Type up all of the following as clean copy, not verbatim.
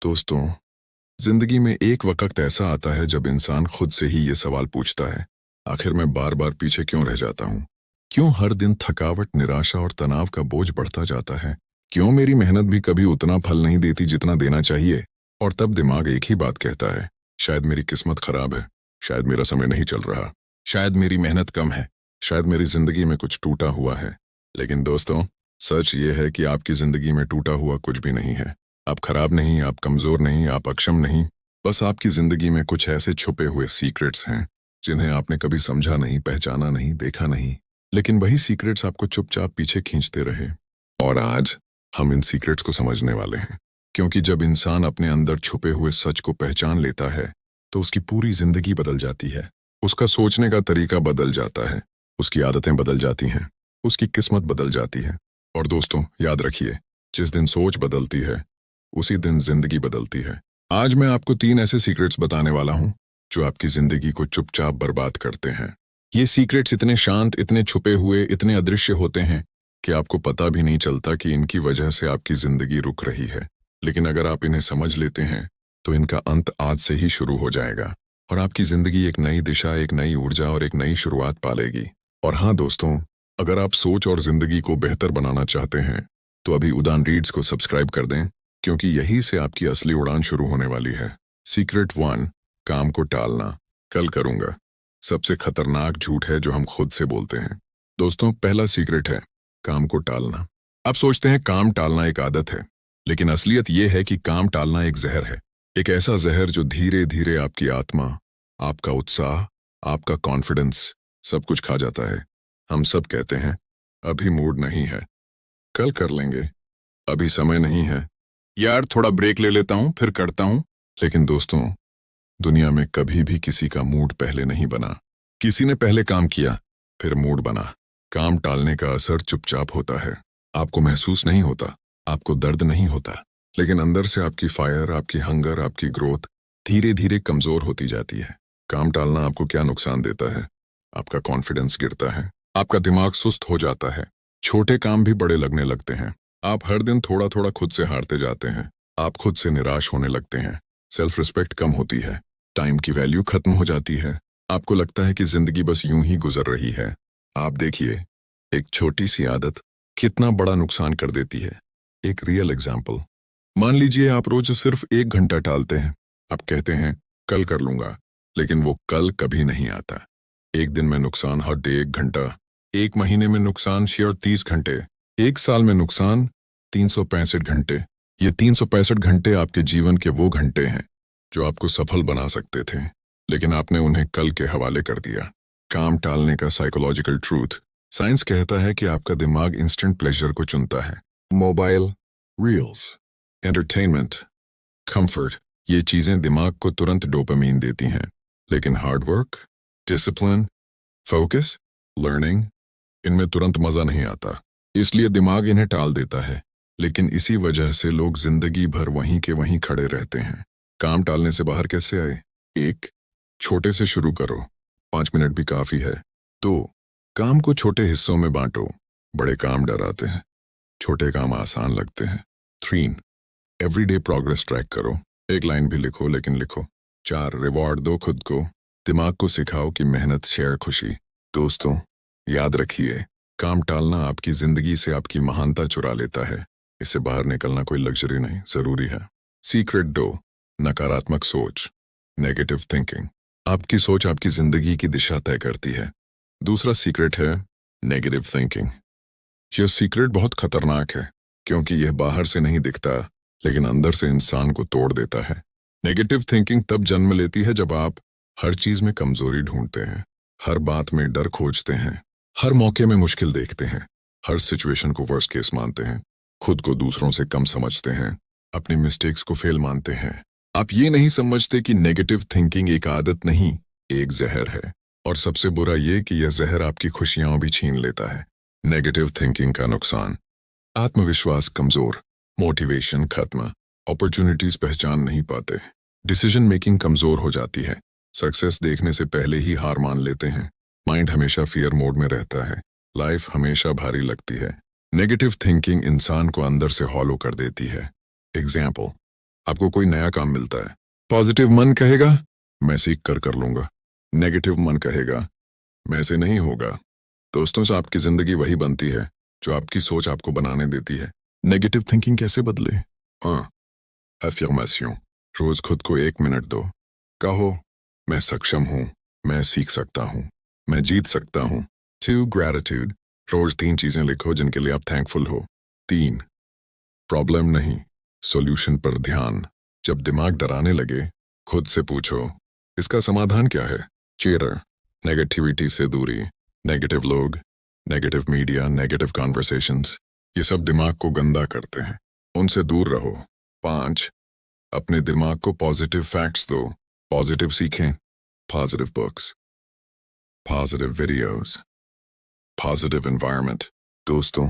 दोस्तों, जिंदगी में एक वक्त ऐसा आता है जब इंसान खुद से ही ये सवाल पूछता है, आखिर मैं बार बार पीछे क्यों रह जाता हूँ? क्यों हर दिन थकावट, निराशा और तनाव का बोझ बढ़ता जाता है? क्यों मेरी मेहनत भी कभी उतना फल नहीं देती जितना देना चाहिए? और तब दिमाग एक ही बात कहता है, शायद मेरी किस्मत खराब है, शायद मेरा समय नहीं चल रहा, शायद मेरी मेहनत कम है, शायद मेरी जिंदगी में कुछ टूटा हुआ है। लेकिन दोस्तों, सच ये है कि आपकी जिंदगी में टूटा हुआ कुछ भी नहीं है। आप खराब नहीं, आप कमजोर नहीं, आप अक्षम नहीं। बस आपकी जिंदगी में कुछ ऐसे छुपे हुए सीक्रेट्स हैं जिन्हें आपने कभी समझा नहीं, पहचाना नहीं, देखा नहीं, लेकिन वही सीक्रेट्स आपको चुपचाप पीछे खींचते रहे। और आज हम इन सीक्रेट्स को समझने वाले हैं, क्योंकि जब इंसान अपने अंदर छुपे हुए सच को पहचान लेता है तो उसकी पूरी जिंदगी बदल जाती है। उसका सोचने का तरीका बदल जाता है, उसकी आदतें बदल जाती हैं, उसकी किस्मत बदल जाती है। और दोस्तों, याद रखिए, जिस दिन सोच बदलती है उसी दिन जिंदगी बदलती है। आज मैं आपको 3 ऐसे सीक्रेट्स बताने वाला हूं जो आपकी जिंदगी को चुपचाप बर्बाद करते हैं। ये सीक्रेट्स इतने शांत, इतने छुपे हुए, इतने अदृश्य होते हैं कि आपको पता भी नहीं चलता कि इनकी वजह से आपकी जिंदगी रुक रही है। लेकिन अगर आप इन्हें समझ लेते हैं तो इनका अंत आज से ही शुरू हो जाएगा और आपकी जिंदगी एक नई दिशा, एक नई ऊर्जा और एक नई शुरुआत पालेगी। और हाँ दोस्तों, अगर आप सोच और जिंदगी को बेहतर बनाना चाहते हैं तो अभी उड़ान रीड्स को सब्सक्राइब कर दें, क्योंकि यहीं से आपकी असली उड़ान शुरू होने वाली है। सीक्रेट 1, काम को टालना, कल करूंगा। सबसे खतरनाक झूठ है जो हम खुद से बोलते हैं। दोस्तों, पहला सीक्रेट है काम को टालना। आप सोचते हैं काम टालना एक आदत है, लेकिन असलियत यह है कि काम टालना एक जहर है। एक ऐसा जहर जो धीरे धीरे आपकी आत्मा, आपका उत्साह, आपका कॉन्फिडेंस सब कुछ खा जाता है। हम सब कहते हैं अभी मूड नहीं है, कल कर लेंगे, अभी समय नहीं है, यार थोड़ा ब्रेक ले लेता हूं फिर करता हूं। लेकिन दोस्तों, दुनिया में कभी भी किसी का मूड पहले नहीं बना। किसी ने पहले काम किया, फिर मूड बना। काम टालने का असर चुपचाप होता है। आपको महसूस नहीं होता, आपको दर्द नहीं होता, लेकिन अंदर से आपकी फायर, आपकी हंगर, आपकी ग्रोथ धीरे धीरे कमजोर होती जाती है। काम टालना आपको क्या नुकसान देता है? आपका कॉन्फिडेंस गिरता है, आपका दिमाग सुस्त हो जाता है, छोटे काम भी बड़े लगने लगते हैं, आप हर दिन थोड़ा थोड़ा खुद से हारते जाते हैं, आप खुद से निराश होने लगते हैं, सेल्फ रिस्पेक्ट कम होती है, टाइम की वैल्यू खत्म हो जाती है, आपको लगता है कि जिंदगी बस यूं ही गुजर रही है। आप देखिए, एक छोटी सी आदत कितना बड़ा नुकसान कर देती है। एक रियल एग्जाम्पल, मान लीजिए आप रोज सिर्फ 1 घंटा टालते हैं। आप कहते हैं कल कर लूंगा, लेकिन वो कल कभी नहीं आता। एक दिन में नुकसान हर डे 1 घंटा, एक महीने में नुकसान शेयर 30 घंटे, एक साल में नुकसान 365 घंटे। ये 365 घंटे आपके जीवन के वो घंटे हैं जो आपको सफल बना सकते थे, लेकिन आपने उन्हें कल के हवाले कर दिया। काम टालने का साइकोलॉजिकल ट्रूथ, साइंस कहता है कि आपका दिमाग इंस्टेंट प्लेजर को चुनता है। मोबाइल, रील्स, एंटरटेनमेंट, कंफर्ट, ये चीजें दिमाग को तुरंत डोपामीन देती हैं, लेकिन hard work, discipline, focus, learning, इनमें तुरंत मजा नहीं आता। इसलिए दिमाग इन्हें टाल देता है। लेकिन इसी वजह से लोग जिंदगी भर वहीं के वहीं खड़े रहते हैं। काम टालने से बाहर कैसे आए? 1, छोटे से शुरू करो, 5 मिनट भी काफी है। 2, काम को छोटे हिस्सों में बांटो, बड़े काम डराते हैं, छोटे काम आसान लगते हैं। 3, एवरीडे प्रोग्रेस ट्रैक करो, एक लाइन भी लिखो लेकिन लिखो। 4, रिवॉर्ड दो खुद को, दिमाग को सिखाओ कि मेहनत शेयर खुशी। दोस्तों, याद रखिए, काम टालना आपकी जिंदगी से आपकी महानता चुरा लेता है। इससे बाहर निकलना कोई लग्जरी नहीं, जरूरी है। सीक्रेट 2, नकारात्मक सोच, नेगेटिव थिंकिंग। आपकी सोच आपकी जिंदगी की दिशा तय करती है। दूसरा सीक्रेट है नेगेटिव थिंकिंग। यह सीक्रेट बहुत खतरनाक है, क्योंकि यह बाहर से नहीं दिखता, लेकिन अंदर से इंसान को तोड़ देता है। नेगेटिव थिंकिंग तब जन्म लेती है जब आप हर चीज में कमजोरी ढूंढते हैं, हर बात में डर खोजते हैं, हर मौके में मुश्किल देखते हैं, हर सिचुएशन को वर्स्ट केस मानते हैं, खुद को दूसरों से कम समझते हैं, अपनी मिस्टेक्स को फेल मानते हैं। आप ये नहीं समझते कि नेगेटिव थिंकिंग एक आदत नहीं, एक जहर है। और सबसे बुरा ये कि यह जहर आपकी खुशियां भी छीन लेता है। नेगेटिव थिंकिंग का नुकसान, आत्मविश्वास कमजोर, मोटिवेशन खत्म, अपॉर्चुनिटीज पहचान नहीं पाते, डिसीजन मेकिंग कमजोर हो जाती है, सक्सेस देखने से पहले ही हार मान लेते हैं, माइंड हमेशा फियर मोड में रहता है, लाइफ हमेशा भारी लगती है। नेगेटिव थिंकिंग इंसान को अंदर से हॉलो कर देती है। एग्जाम्पल, आपको कोई नया काम मिलता है। पॉजिटिव मन कहेगा, मैं सीख कर लूंगा। नेगेटिव मन कहेगा, मैं से नहीं होगा। दोस्तों से आपकी जिंदगी वही बनती है जो आपकी सोच आपको बनाने देती है। नेगेटिव थिंकिंग कैसे बदले? हाँ, अफर्मेशन। रोज खुद को 1 मिनट दो। कहो, मैं सक्षम हूँ, मैं सीख सकता हूँ, मैं जीत सकता हूँ। 2. ग्रैटिट्यूड। रोज 3 चीजें लिखो जिनके लिए आप थैंकफुल हो। 3. प्रॉब्लम नहीं, सॉल्यूशन पर ध्यान। जब दिमाग डराने लगे, खुद से पूछो, इसका समाधान क्या है? चेयर। नेगेटिविटी से दूरी। नेगेटिव लोग, नेगेटिव मीडिया, नेगेटिव कॉन्वर्सेशंस, ये सब दिमाग को गंदा करते हैं, उनसे दूर रहो। 5. अपने दिमाग को पॉजिटिव फैक्ट्स दो। पॉजिटिव सीखें। Positive books, positive videos, positive environment. दोस्तों,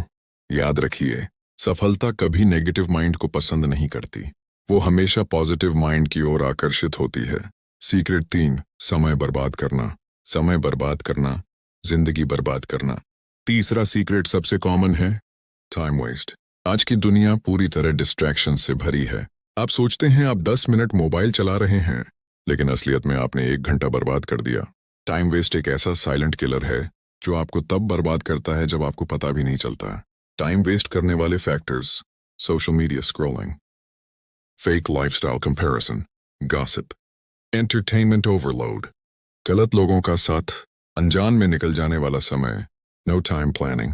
याद रखिए, सफलता कभी नेगेटिव माइंड को पसंद नहीं करती, वो हमेशा पॉजिटिव माइंड की ओर आकर्षित होती है। सीक्रेट 3. समय बर्बाद करना। समय बर्बाद करना, जिंदगी बर्बाद करना। तीसरा सीक्रेट सबसे कॉमन है, टाइम वेस्ट। आज की दुनिया पूरी तरह डिस्ट्रैक्शन से भरी है। आप सोचते हैं आप 10 मिनट मोबाइल चला रहे हैं, लेकिन असलियत में आपने 1 घंटा बर्बाद कर दिया। टाइम वेस्ट एक ऐसा साइलेंट किलर है जो आपको तब बर्बाद करता है जब आपको पता भी नहीं चलता। टाइम वेस्ट करने वाले factors: social media scrolling, fake lifestyle comparison, gossip, entertainment overload, गलत लोगों का साथ, अनजान में निकल जाने वाला समय, नो टाइम प्लानिंग।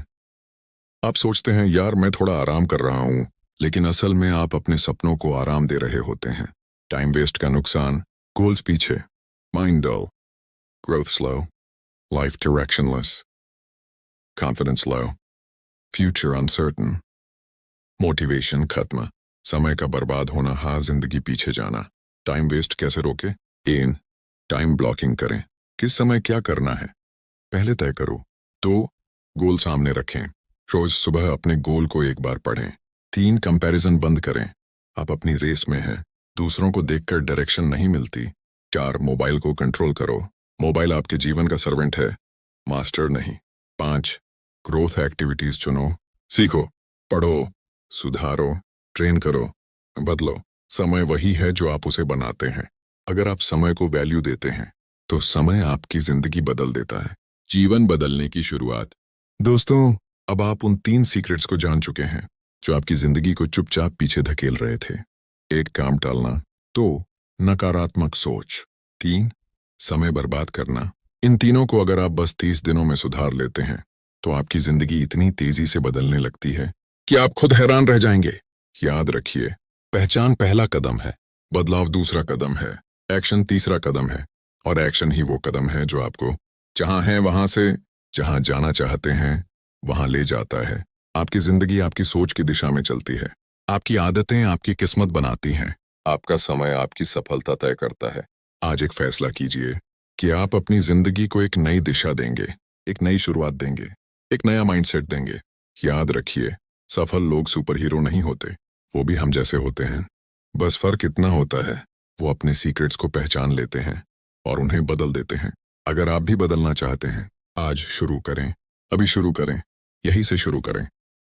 आप सोचते हैं यार मैं थोड़ा आराम कर रहा हूं, लेकिन असल में आप अपने सपनों को आराम दे रहे होते हैं। टाइम वेस्ट का नुकसान: गोल्स पीछे, mind dull, growth slow, life directionless, confidence low, future uncertain, motivation खत्म। समय का बर्बाद होना, हाँ, जिंदगी पीछे जाना। टाइम वेस्ट कैसे रोके? 1. टाइम ब्लॉकिंग करें। किस समय क्या करना है पहले तय करो। 2. गोल सामने रखें, रोज सुबह अपने गोल को एक बार पढ़ें। 3. कंपैरिजन बंद करें, आप अपनी रेस में हैं, दूसरों को देखकर डायरेक्शन नहीं मिलती। 4. मोबाइल को कंट्रोल करो, मोबाइल आपके जीवन का सर्वेंट है, मास्टर नहीं। 5. ग्रोथ एक्टिविटीज चुनो, सीखो, पढ़ो, सुधारो, ट्रेन करो, बदलो। समय वही है जो आप उसे बनाते हैं। अगर आप समय को वैल्यू देते हैं तो समय आपकी जिंदगी बदल देता है। जीवन बदलने की शुरुआत। दोस्तों, अब आप उन 3 सीक्रेट्स को जान चुके हैं जो आपकी जिंदगी को चुपचाप पीछे धकेल रहे थे। 1. काम टालना। 2. नकारात्मक सोच। 3. समय बर्बाद करना। इन तीनों को अगर आप बस 30 दिनों में सुधार लेते हैं तो आपकी जिंदगी इतनी तेजी से बदलने लगती है कि आप खुद हैरान रह जाएंगे। याद रखिए, पहचान पहला कदम है, बदलाव दूसरा कदम है, एक्शन तीसरा कदम है, और एक्शन ही वो कदम है जो आपको जहां है वहां से जहां जाना चाहते हैं वहां ले जाता है। आपकी जिंदगी आपकी सोच की दिशा में चलती है। आपकी आदतें आपकी किस्मत बनाती हैं। आपका समय आपकी सफलता तय करता है। आज एक फैसला कीजिए कि आप अपनी जिंदगी को एक नई दिशा देंगे, एक नई शुरुआत देंगे, एक नया माइंडसेट देंगे। याद रखिए, सफल लोग सुपर हीरो नहीं होते, वो भी हम जैसे होते हैं। बस फर्क इतना होता है, वो अपने सीक्रेट्स को पहचान लेते हैं और उन्हें बदल देते हैं। अगर आप भी बदलना चाहते हैं, आज शुरू करें, अभी शुरू करें, यहीं से शुरू करें।